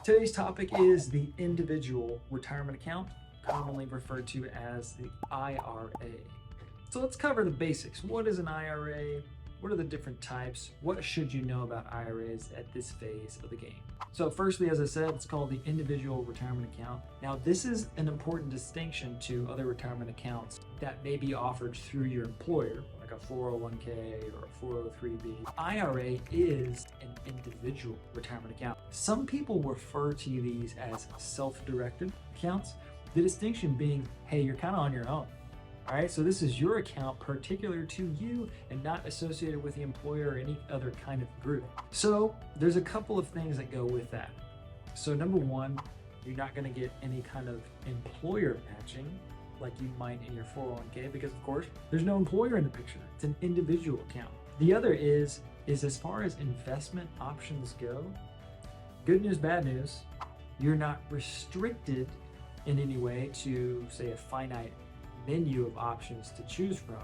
Today's topic is the individual retirement account, commonly referred to as the IRA. So let's cover the basics. What is an IRA? What are the different types? What should you know about IRAs at this phase of the game? So firstly, as I said, it's called the individual retirement account. Now, this is an important distinction to other retirement accounts that may be offered through your employer, like a 401k or a 403b. IRA is an individual retirement account. Some people refer to these as self-directed accounts. The distinction being, hey, you're kind of on your own. All right, so this is your account particular to you and not associated with the employer or any other kind of group. So there's a couple of things that go with that. So number one, you're not going to get any kind of employer matching like you might in your 401k because, of course, there's no employer in the picture. It's an individual account. The other is as far as investment options go, good news, bad news, you're not restricted in any way to, say, a finite menu of options to choose from.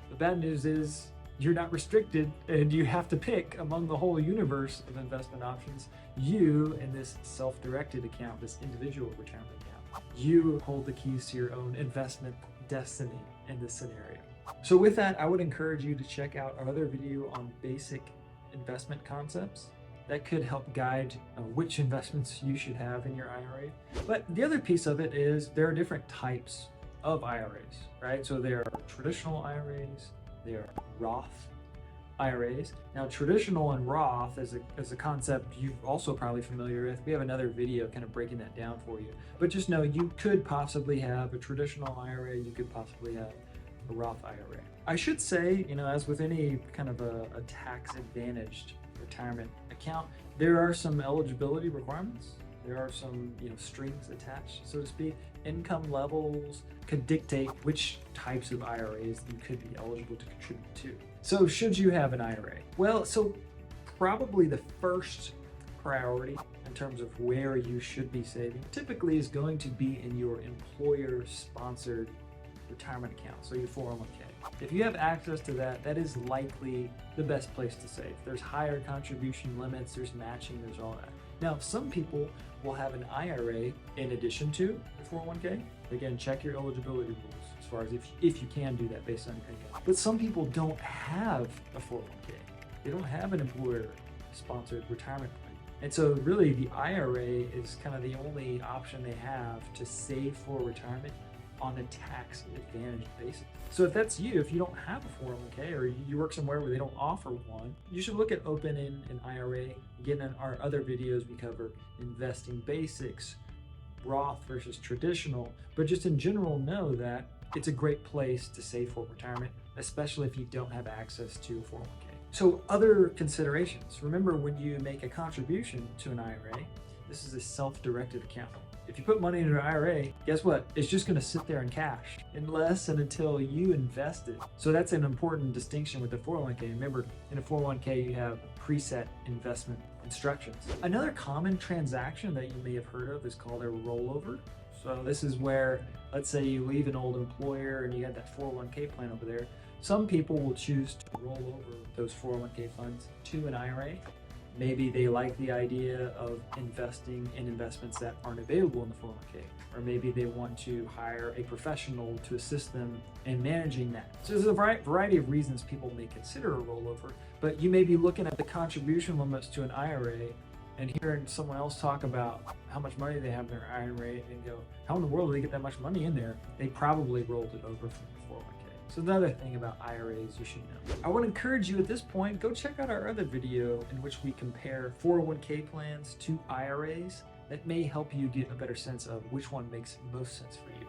The bad news is you're not restricted and you have to pick among the whole universe of investment options. You, in this self-directed account, this individual retirement account, you hold the keys to your own investment destiny in this scenario. So with that, I would encourage you to check out our other video on basic investment concepts that could help guide which investments you should have in your IRA. But the other piece of it is there are different types of IRAs, right? So there are traditional IRAs, there are Roth IRAs. Now, traditional and Roth is a concept you're also probably familiar with. We have another video kind of breaking that down for you. But just know you could possibly have a traditional IRA, you could possibly have a Roth IRA. I should say, as with any kind of a tax-advantaged retirement account, there are some eligibility requirements. There are some, strings attached, so to speak. Income levels could dictate which types of IRAs you could be eligible to contribute to. So should you have an IRA? Well, so probably the first priority in terms of where you should be saving typically is going to be in your employer-sponsored retirement account, so your 401k. If you have access to that, that is likely the best place to save. There's higher contribution limits, there's matching, there's all that. Now, some people will have an IRA in addition to the 401k. Again, check your eligibility rules as far as if you can do that based on your income. But some people don't have a 401k. They don't have an employer-sponsored retirement plan. And so really the IRA is kind of the only option they have to save for retirement on a tax advantage basis. So if that's you, if you don't have a 401k or you work somewhere where they don't offer one, you should look at opening an IRA. Again, in our other videos, we cover investing basics, Roth versus traditional, but just in general, know that it's a great place to save for retirement, especially if you don't have access to a 401k. So other considerations, remember when you make a contribution to an IRA, this is a self-directed account. If you put money into an IRA, guess what? It's just going to sit there in cash unless and until you invest it. So that's an important distinction with the 401k. Remember, in a 401k, you have preset investment instructions. Another common transaction that you may have heard of is called a rollover. So this is where, let's say you leave an old employer and you had that 401k plan over there. Some people will choose to roll over those 401k funds to an IRA. Maybe they like the idea of investing in investments that aren't available in the 401k, or maybe they want to hire a professional to assist them in managing that. So there's a variety of reasons people may consider a rollover, but you may be looking at the contribution limits to an IRA and hearing someone else talk about how much money they have in their IRA and go, how in the world do they get that much money in there? They probably rolled it over from the 401k. So another thing about IRAs you should know. I want to encourage you at this point, go check out our other video in which we compare 401k plans to IRAs. That may help you get a better sense of which one makes most sense for you.